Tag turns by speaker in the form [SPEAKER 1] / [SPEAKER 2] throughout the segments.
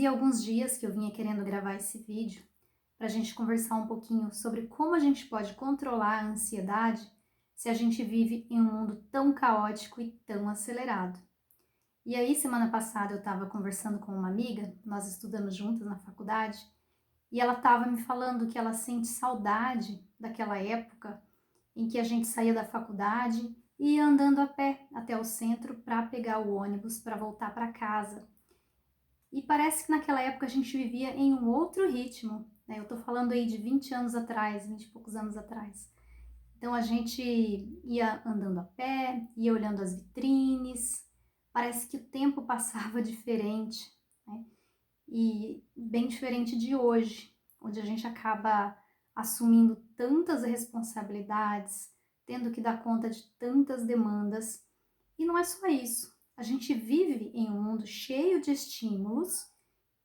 [SPEAKER 1] Fazia alguns dias que eu vinha querendo gravar esse vídeo para a gente conversar um pouquinho sobre como a gente pode controlar a ansiedade se a gente vive em um mundo tão caótico e tão acelerado. E aí, semana passada eu estava conversando com uma amiga, nós estudamos juntas na faculdade, e ela estava me falando que ela sente saudade daquela época em que a gente saía da faculdade e ia andando a pé até o centro para pegar o ônibus para voltar para casa. E parece que naquela época a gente vivia em um outro ritmo, né? Eu tô falando aí de 20 anos atrás, 20 e poucos anos atrás. Então a gente ia andando a pé, ia olhando as vitrines, parece que o tempo passava diferente, né? E bem diferente de hoje, onde a gente acaba assumindo tantas responsabilidades, tendo que dar conta de tantas demandas. E não é só isso. A gente vive em um mundo cheio de estímulos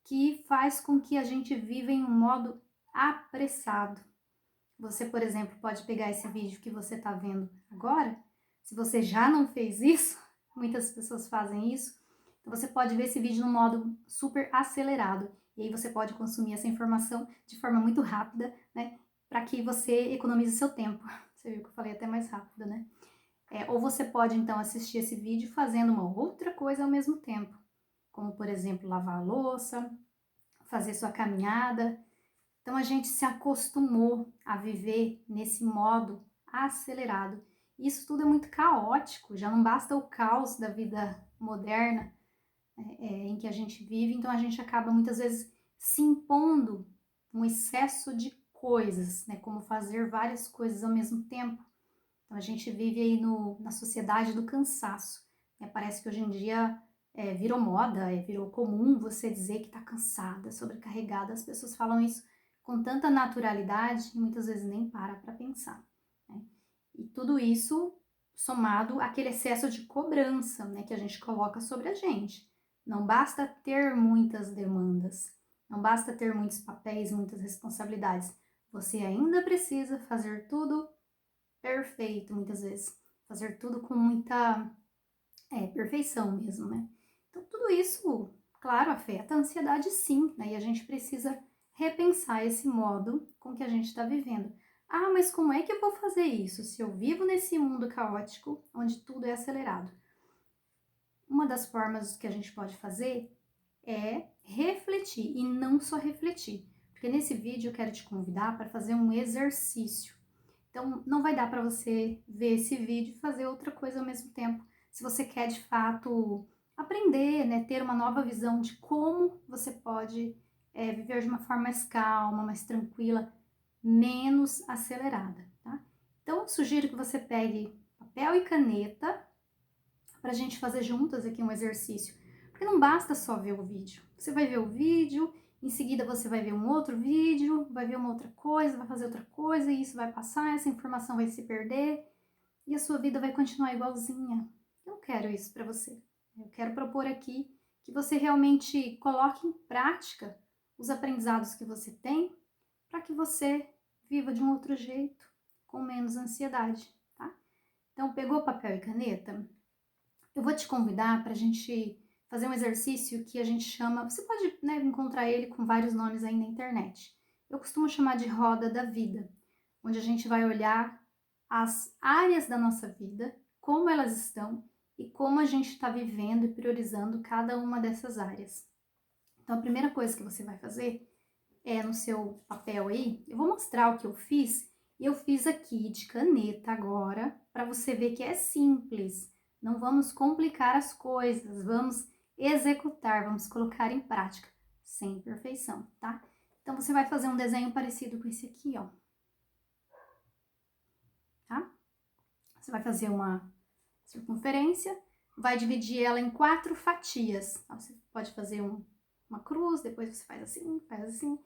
[SPEAKER 1] que faz com que a gente viva em um modo apressado. Você, por exemplo, pode pegar esse vídeo que você está vendo agora. Se você já não fez isso, muitas pessoas fazem isso, então você pode ver esse vídeo no modo super acelerado. E aí você pode consumir essa informação de forma muito rápida, né? Para que você economize seu tempo. Você viu que eu falei até mais rápido, né? Ou você pode então assistir esse vídeo fazendo uma outra coisa ao mesmo tempo, como por exemplo lavar a louça, fazer sua caminhada. Então a gente se acostumou a viver nesse modo acelerado. Isso tudo é muito caótico, já não basta o caos da vida moderna em que a gente vive, então a gente acaba muitas vezes se impondo um excesso de coisas, né, como fazer várias coisas ao mesmo tempo. Então a gente vive aí na sociedade do cansaço. Parece que hoje em dia virou moda, virou comum você dizer que está cansada, sobrecarregada. As pessoas falam isso com tanta naturalidade e muitas vezes nem para pensar, né? E tudo isso somado àquele excesso de cobrança, né, que a gente coloca sobre a gente. Não basta ter muitas demandas, não basta ter muitos papéis, muitas responsabilidades. Você ainda precisa fazer tudo perfeito, muitas vezes. Fazer tudo com muita perfeição mesmo, né? Então, tudo isso, claro, afeta a ansiedade sim, né? E a gente precisa repensar esse modo com que a gente está vivendo. Ah, mas como é que eu vou fazer isso se eu vivo nesse mundo caótico onde tudo é acelerado? Uma das formas que a gente pode fazer é refletir e não só refletir, porque nesse vídeo eu quero te convidar para fazer um exercício. Então, não vai dar para você ver esse vídeo e fazer outra coisa ao mesmo tempo. Se você quer, de fato, aprender, né, ter uma nova visão de como você pode viver de uma forma mais calma, mais tranquila, menos acelerada, tá? Então, sugiro que você pegue papel e caneta para a gente fazer juntas aqui um exercício. Porque não basta só ver o vídeo. Você vai ver o vídeo, em seguida você vai ver um outro vídeo, vai ver uma outra coisa, vai fazer outra coisa, e isso vai passar, essa informação vai se perder, e a sua vida vai continuar igualzinha. Eu não quero isso para você. Eu quero propor aqui que você realmente coloque em prática os aprendizados que você tem para que você viva de um outro jeito, com menos ansiedade, tá? Então, pegou papel e caneta? Eu vou te convidar para a gente fazer um exercício que a gente chama, você pode, né, encontrar ele com vários nomes aí na internet. Eu costumo chamar de roda da vida, onde a gente vai olhar as áreas da nossa vida, como elas estão e como a gente está vivendo e priorizando cada uma dessas áreas. Então, a primeira coisa que você vai fazer é no seu papel aí, eu vou mostrar o que eu fiz, e eu fiz aqui de caneta agora, para você ver que é simples. Não vamos complicar as coisas, vamos executar, vamos colocar em prática, sem perfeição, tá? Então, você vai fazer um desenho parecido com esse aqui, ó. Tá? Você vai fazer uma circunferência, vai dividir ela em 4 fatias. Você pode fazer uma cruz, depois você faz assim, faz assim.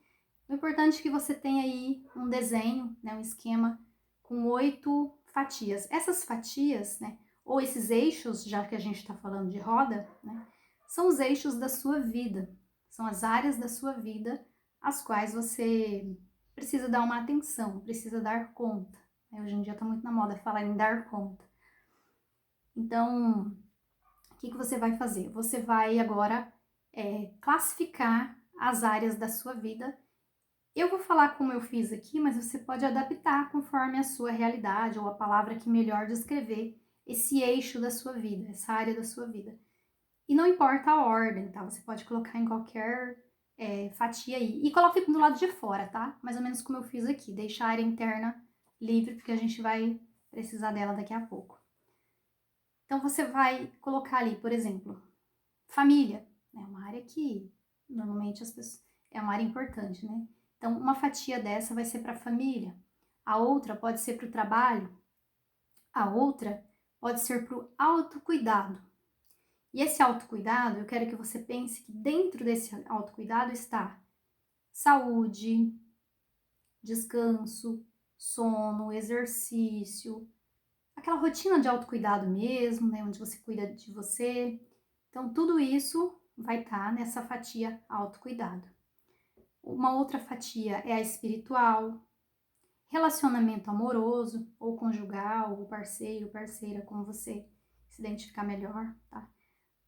[SPEAKER 1] O importante é que você tenha aí um desenho, né, um esquema com 8 fatias. Essas fatias, né, ou esses eixos, já que a gente está falando de roda, né, são os eixos da sua vida. São as áreas da sua vida às quais você precisa dar uma atenção, precisa dar conta. Hoje em dia está muito na moda falar em dar conta. Então, o que você vai fazer? Você vai agora classificar as áreas da sua vida. Eu vou falar como eu fiz aqui, mas você pode adaptar conforme a sua realidade ou a palavra que melhor descrever esse eixo da sua vida, essa área da sua vida. E não importa a ordem, tá? Você pode colocar em qualquer fatia aí. E coloque do lado de fora, tá? Mais ou menos como eu fiz aqui. Deixa a área interna livre, porque a gente vai precisar dela daqui a pouco. Então, você vai colocar ali, por exemplo, família. É uma área que, normalmente, as pessoas... É uma área importante, né? Então, uma fatia dessa vai ser para a família. A outra pode ser para o trabalho. A outra pode ser para o autocuidado. E esse autocuidado, eu quero que você pense que dentro desse autocuidado está saúde, descanso, sono, exercício, aquela rotina de autocuidado mesmo, né, onde você cuida de você. Então, tudo isso vai estar nessa fatia autocuidado. Uma outra fatia é a espiritual, relacionamento amoroso, ou conjugal, ou parceiro, parceira, como você se identificar melhor, tá?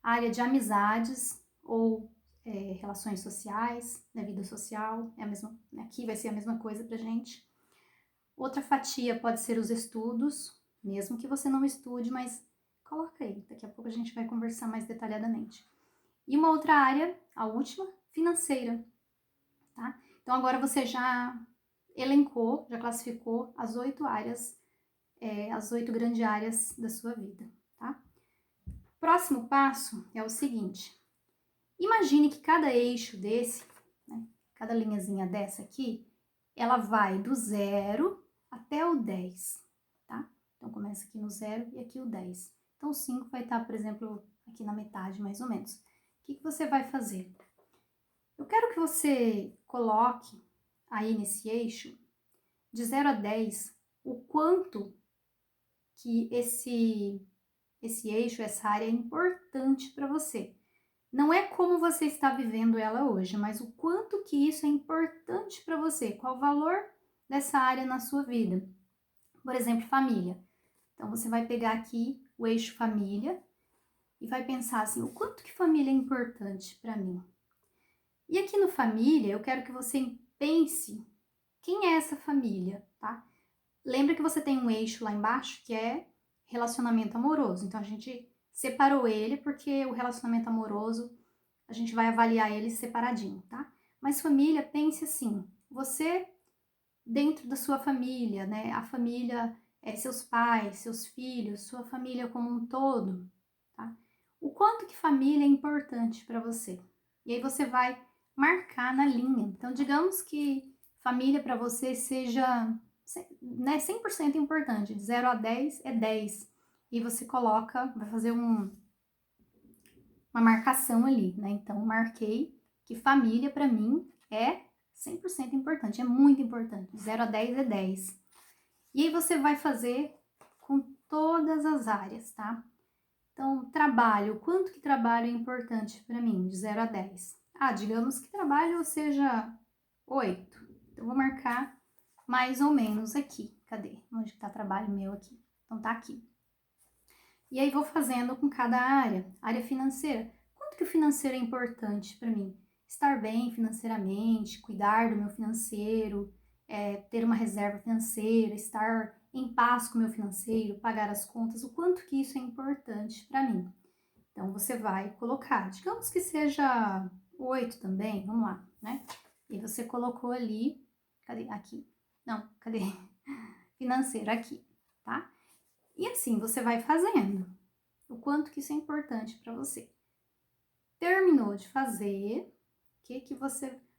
[SPEAKER 1] Área de amizades ou relações sociais, né, vida social, é a mesma, aqui vai ser a mesma coisa pra gente. Outra fatia pode ser os estudos, mesmo que você não estude, mas coloca aí, daqui a pouco a gente vai conversar mais detalhadamente. E uma outra área, a última, financeira, tá? Então agora você já elencou, já classificou as 8 áreas, as 8 grandes áreas da sua vida, tá? Próximo passo é o seguinte: imagine que cada eixo desse, né, cada linhazinha dessa aqui, ela vai do 0 até o 10, tá? Então, começa aqui no 0 e aqui o 10. Então, o 5 vai estar, por exemplo, aqui na metade, mais ou menos. O que você vai fazer? Eu quero que você coloque aí nesse eixo, de 0 a 10, o quanto que esse eixo, essa área é importante para você. Não é como você está vivendo ela hoje, mas o quanto que isso é importante para você, qual o valor dessa área na sua vida. Por exemplo, família. Então, você vai pegar aqui o eixo família e vai pensar assim, o quanto que família é importante para mim. E aqui no família, eu quero que você pense quem é essa família, tá? Lembra que você tem um eixo lá embaixo que é relacionamento amoroso. Então, a gente separou ele porque o relacionamento amoroso a gente vai avaliar ele separadinho, tá? Mas família, pense assim, você dentro da sua família, né? A família é seus pais, seus filhos, sua família como um todo, tá? O quanto que família é importante para você. E aí você vai marcar na linha. Então, digamos que família para você seja, né, 100% importante, de 0 a 10 é 10. E você coloca, vai fazer uma marcação ali, né? Então, marquei que família para mim é 100% importante, é muito importante. De 0 a 10 é 10. E aí você vai fazer com todas as áreas, tá? Então, trabalho, quanto que trabalho é importante para mim? De 0 a 10. Ah, digamos que trabalho seja 8. Então, vou marcar mais ou menos aqui. Cadê? Onde está trabalho meu aqui? Então, tá aqui. E aí vou fazendo com cada área. Área financeira. Quanto que o financeiro é importante para mim? Estar bem financeiramente, cuidar do meu financeiro, ter uma reserva financeira, estar em paz com o meu financeiro, pagar as contas, o quanto que isso é importante para mim. Então, você vai colocar, digamos que seja 8 também, vamos lá, né? E você colocou ali, cadê? Aqui. Não, cadê? Financeiro, aqui, tá? E assim você vai fazendo. O quanto que isso é importante para você. Terminou de fazer,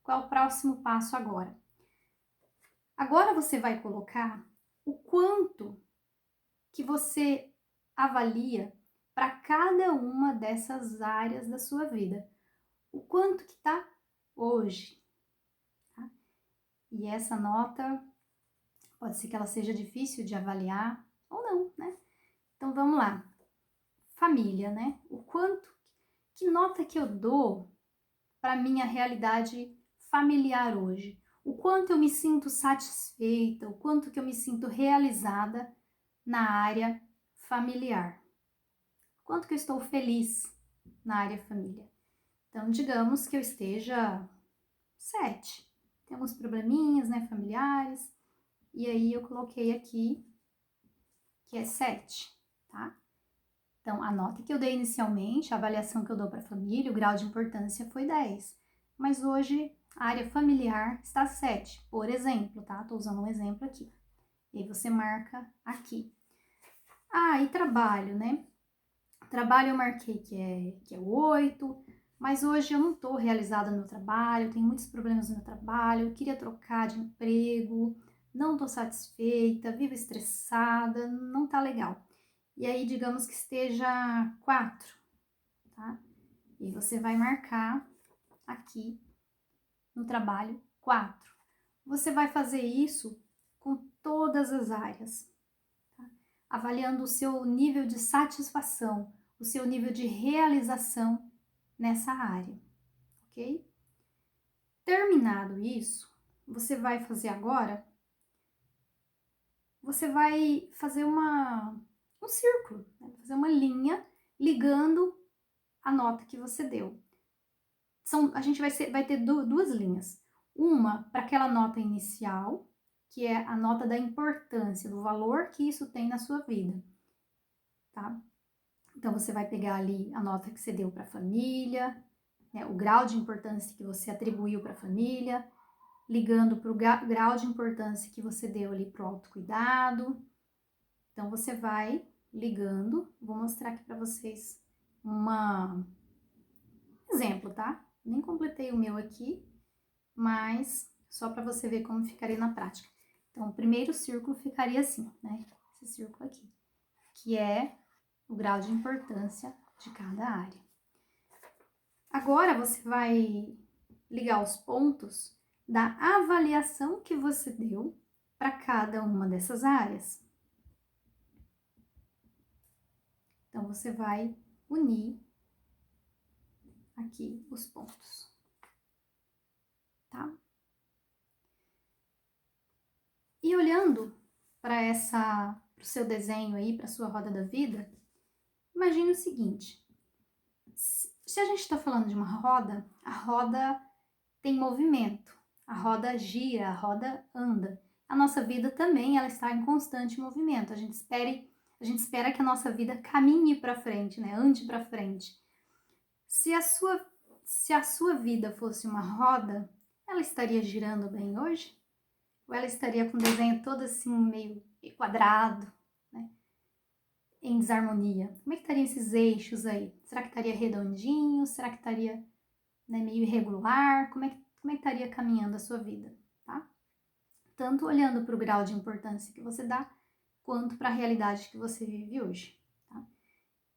[SPEAKER 1] qual é o próximo passo agora? Agora você vai colocar o quanto que você avalia para cada uma dessas áreas da sua vida. O quanto que tá hoje, tá? E essa nota pode ser que ela seja difícil de avaliar ou não, né? Então vamos lá. Família, né? O quanto, que nota que eu dou para minha realidade familiar hoje? O quanto eu me sinto satisfeita, o quanto que eu me sinto realizada na área familiar? Quanto que eu estou feliz na área família? Então, digamos que eu esteja 7. Tem alguns probleminhas, né, familiares. E aí eu coloquei aqui que é 7, tá? Então, a nota que eu dei inicialmente, a avaliação que eu dou para a família, o grau de importância foi 10. Mas hoje a área familiar está 7, por exemplo, tá? Tô usando um exemplo aqui. E aí você marca aqui. Ah, e trabalho, né? Trabalho eu marquei que é 8, mas hoje eu não estou realizada no meu trabalho, tenho muitos problemas no meu trabalho, eu queria trocar de emprego, não estou satisfeita, vivo estressada, não tá legal. E aí, digamos que esteja 4, tá? E você vai marcar aqui no trabalho 4. Você vai fazer isso com todas as áreas, tá? Avaliando o seu nível de satisfação, o seu nível de realização nessa área, ok? Terminado isso, você vai fazer agora, você vai fazer um círculo, né? Fazer uma linha ligando a nota que você deu. A gente vai ter duas linhas. Uma para aquela nota inicial, que é a nota da importância, do valor que isso tem na sua vida, tá? Então, você vai pegar ali a nota que você deu para a família, né, o grau de importância que você atribuiu para a família, ligando para o grau de importância que você deu ali para o autocuidado. Então, você vai ligando. Vou mostrar aqui para vocês um exemplo, tá? Nem completei o meu aqui, mas só para você ver como ficaria na prática. Então, o primeiro círculo ficaria assim, né? Esse círculo aqui, que é o grau de importância de cada área. Agora, você vai ligar os pontos da avaliação que você deu para cada uma dessas áreas. Então, você vai unir aqui os pontos, tá? E olhando para o seu desenho aí, para sua roda da vida, imagine o seguinte: se a gente está falando de uma roda, a roda tem movimento, a roda gira, a roda anda. A nossa vida também ela está em constante movimento. A gente espera que a nossa vida caminhe para frente, né? Ande para frente. Se a sua vida fosse uma roda, ela estaria girando bem hoje? Ou ela estaria com o desenho todo assim, meio quadrado, né? Em desarmonia? Como é que estariam esses eixos aí? Será que estaria redondinho? Será que estaria, né, meio irregular? Como é que estaria caminhando a sua vida, tá? Tanto olhando para o grau de importância que você dá, quanto para a realidade que você vive hoje, tá?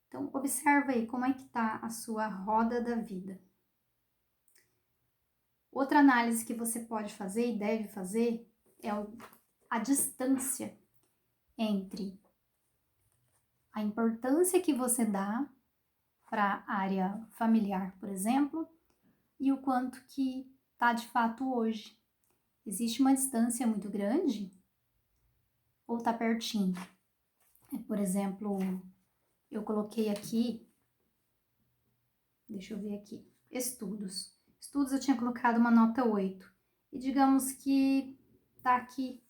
[SPEAKER 1] Então, observa aí como é que está a sua roda da vida. Outra análise que você pode fazer e deve fazer é a distância entre a importância que você dá para a área familiar, por exemplo, e o quanto que está de fato hoje. Existe uma distância muito grande ou está pertinho? Por exemplo, eu coloquei aqui, deixa eu ver aqui, estudos. Estudos eu tinha colocado uma nota 8. E digamos que tá aqui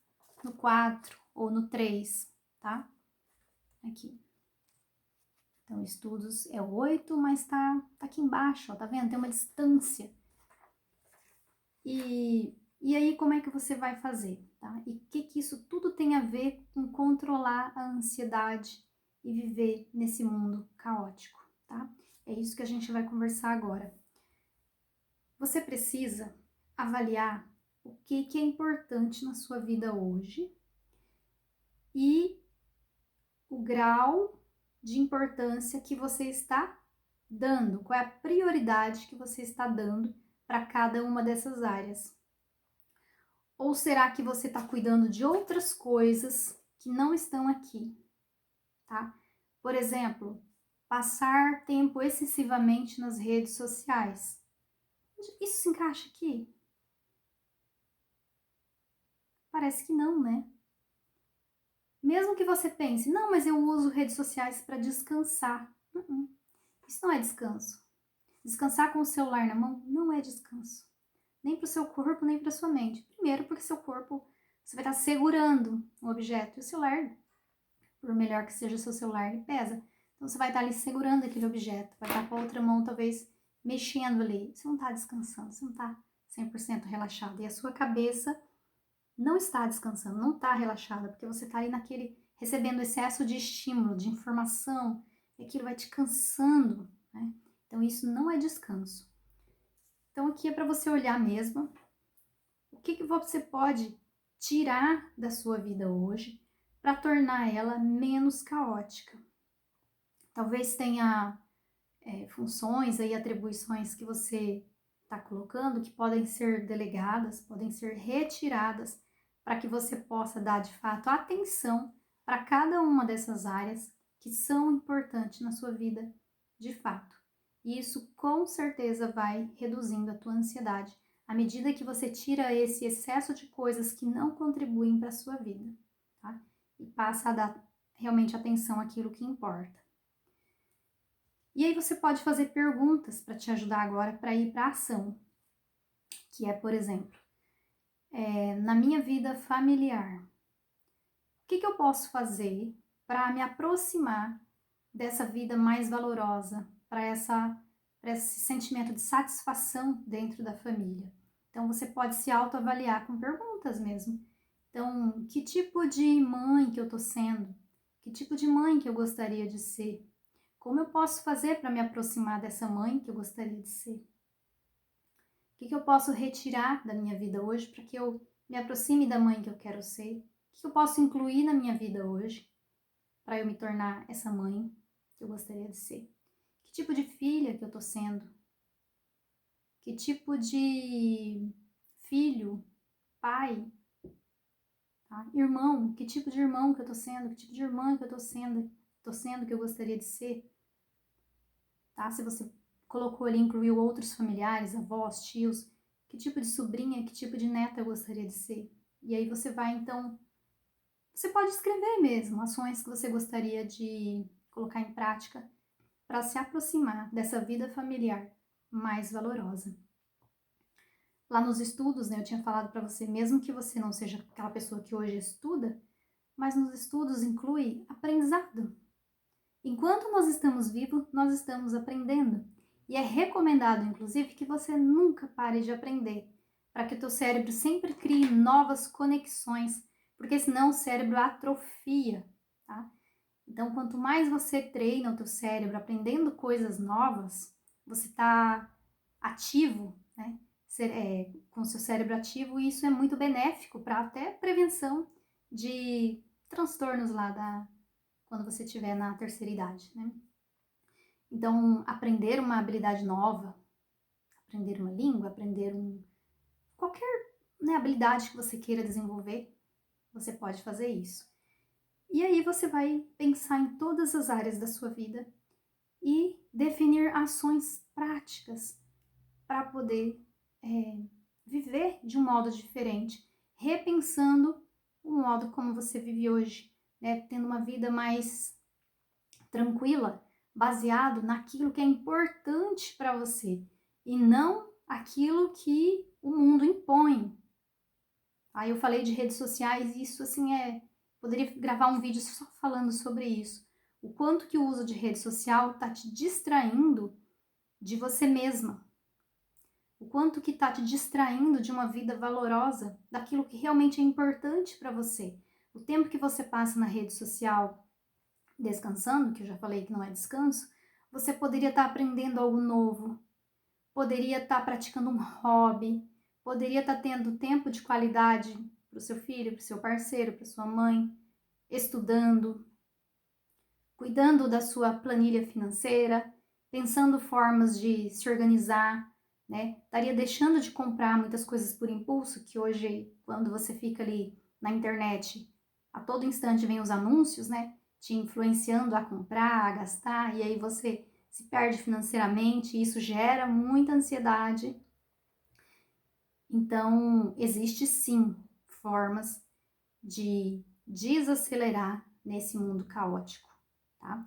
[SPEAKER 1] no 4 ou no 3, tá? Aqui. Então, estudos é o 8, mas tá aqui embaixo, ó, tá vendo? Tem uma distância. E aí, como é que você vai fazer, tá? E o que isso tudo tem a ver com controlar a ansiedade e viver nesse mundo caótico, tá? É isso que a gente vai conversar agora. Você precisa avaliar o que é importante na sua vida hoje e o grau de importância que você está dando, qual é a prioridade que você está dando para cada uma dessas áreas. Ou será que você está cuidando de outras coisas que não estão aqui, tá? Por exemplo, passar tempo excessivamente nas redes sociais. Isso se encaixa aqui? Parece que não, né? Mesmo que você pense, não, mas eu uso redes sociais para descansar. Isso não é descanso. Descansar com o celular na mão não é descanso. nem para o seu corpo, nem para sua mente. Primeiro, porque seu corpo, você vai estar segurando um objeto, e o celular, por melhor que seja o seu celular, ele pesa. Então, você vai estar ali segurando aquele objeto, vai estar com a outra mão, talvez, mexendo ali. Você não está descansando, você não está 100% relaxado. E a sua cabeça não está descansando, não está relaxada, porque você está ali recebendo excesso de estímulo, de informação, e aquilo vai te cansando, né? Então, isso não é descanso. Então, aqui é para você olhar mesmo o que você pode tirar da sua vida hoje para tornar ela menos caótica. Talvez tenha funções e atribuições que você está colocando que podem ser delegadas, podem ser retiradas para que você possa dar de fato atenção para cada uma dessas áreas que são importantes na sua vida de fato. E isso com certeza vai reduzindo a tua ansiedade à medida que você tira esse excesso de coisas que não contribuem para a sua vida, tá? E passa a dar realmente atenção àquilo que importa. E aí você pode fazer perguntas para te ajudar agora para ir para a ação, que é, por exemplo, na minha vida familiar, o que eu posso fazer para me aproximar dessa vida mais valorosa, para esse sentimento de satisfação dentro da família? Então, você pode se autoavaliar com perguntas mesmo. Então, que tipo de mãe que eu estou sendo? Que tipo de mãe que eu gostaria de ser? Como eu posso fazer para me aproximar dessa mãe que eu gostaria de ser? O que eu posso retirar da minha vida hoje para que eu me aproxime da mãe que eu quero ser? O que eu posso incluir na minha vida hoje para eu me tornar essa mãe que eu gostaria de ser? Que tipo de filha que eu estou sendo? Que tipo de filho, pai, tá? Irmão, que tipo de irmão que eu estou sendo? Que tipo de irmã que eu estou sendo que eu gostaria de ser? Tá? Se você colocou ali, incluiu outros familiares, avós, tios, que tipo de sobrinha, que tipo de neta eu gostaria de ser? E aí você vai, então, você pode escrever mesmo ações que você gostaria de colocar em prática para se aproximar dessa vida familiar mais valorosa. Lá nos estudos, né, eu tinha falado para você, mesmo que você não seja aquela pessoa que hoje estuda, mas nos estudos inclui aprendizado. Enquanto nós estamos vivos, nós estamos aprendendo. E é recomendado, inclusive, que você nunca pare de aprender, para que o teu cérebro sempre crie novas conexões, porque senão o cérebro atrofia, tá? Então, quanto mais você treina o teu cérebro aprendendo coisas novas, você está ativo, né? Com o seu cérebro ativo, e isso é muito benéfico para até prevenção de transtornos lá quando você estiver na terceira idade, né? Então, aprender uma habilidade nova, aprender uma língua, qualquer, né, habilidade que você queira desenvolver, você pode fazer isso. E aí você vai pensar em todas as áreas da sua vida e definir ações práticas para poder viver de um modo diferente, repensando o modo como você vive hoje, né, tendo uma vida mais tranquila, baseado naquilo que é importante para você e não aquilo que o mundo impõe. Aí eu falei de redes sociais e isso assim poderia gravar um vídeo só falando sobre isso. O quanto que o uso de rede social está te distraindo de você mesma. O quanto que está te distraindo de uma vida valorosa, daquilo que realmente é importante para você. O tempo que você passa na rede social descansando, que eu já falei que não é descanso, você poderia estar aprendendo algo novo, poderia estar praticando um hobby, poderia estar tendo tempo de qualidade para o seu filho, para o seu parceiro, para sua mãe, estudando, cuidando da sua planilha financeira, pensando formas de se organizar, né? Estaria deixando de comprar muitas coisas por impulso, que hoje, quando você fica ali na internet, a todo instante vem os anúncios, né? Te influenciando a comprar, a gastar, e aí você se perde financeiramente, e isso gera muita ansiedade. Então, existe sim formas de desacelerar nesse mundo caótico, tá?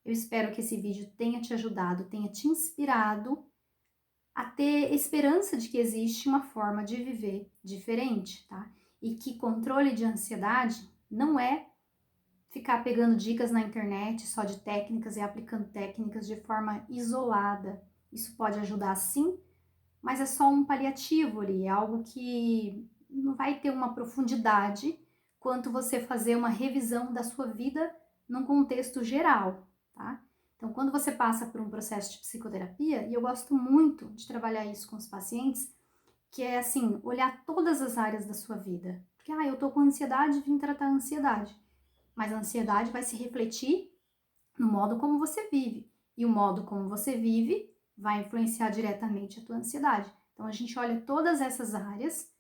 [SPEAKER 1] Eu espero que esse vídeo tenha te ajudado, tenha te inspirado a ter esperança de que existe uma forma de viver diferente, tá? E que controle de ansiedade não é ficar pegando dicas na internet só de técnicas e aplicando técnicas de forma isolada. Isso pode ajudar sim, mas é só um paliativo ali, é algo que não vai ter uma profundidade quanto você fazer uma revisão da sua vida num contexto geral, tá? Então, quando você passa por um processo de psicoterapia, e eu gosto muito de trabalhar isso com os pacientes, que é assim, olhar todas as áreas da sua vida. Porque, eu tô com ansiedade, vim tratar a ansiedade. Mas a ansiedade vai se refletir no modo como você vive. E o modo como você vive vai influenciar diretamente a tua ansiedade. Então a gente olha todas essas áreas,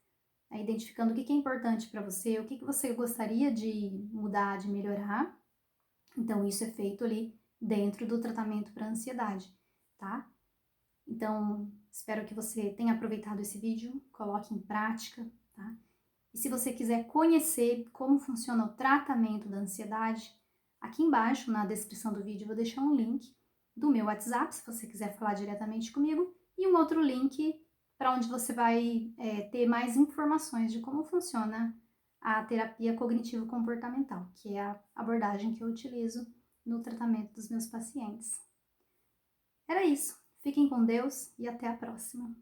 [SPEAKER 1] né, identificando o que é importante para você, o que você gostaria de mudar, de melhorar. Então isso é feito ali dentro do tratamento para ansiedade, tá? Então espero que você tenha aproveitado esse vídeo, coloque em prática, tá? E se você quiser conhecer como funciona o tratamento da ansiedade, aqui embaixo na descrição do vídeo eu vou deixar um link do meu WhatsApp, se você quiser falar diretamente comigo, e um outro link para onde você vai ter mais informações de como funciona a terapia cognitivo-comportamental, que é a abordagem que eu utilizo no tratamento dos meus pacientes. Era isso. Fiquem com Deus e até a próxima.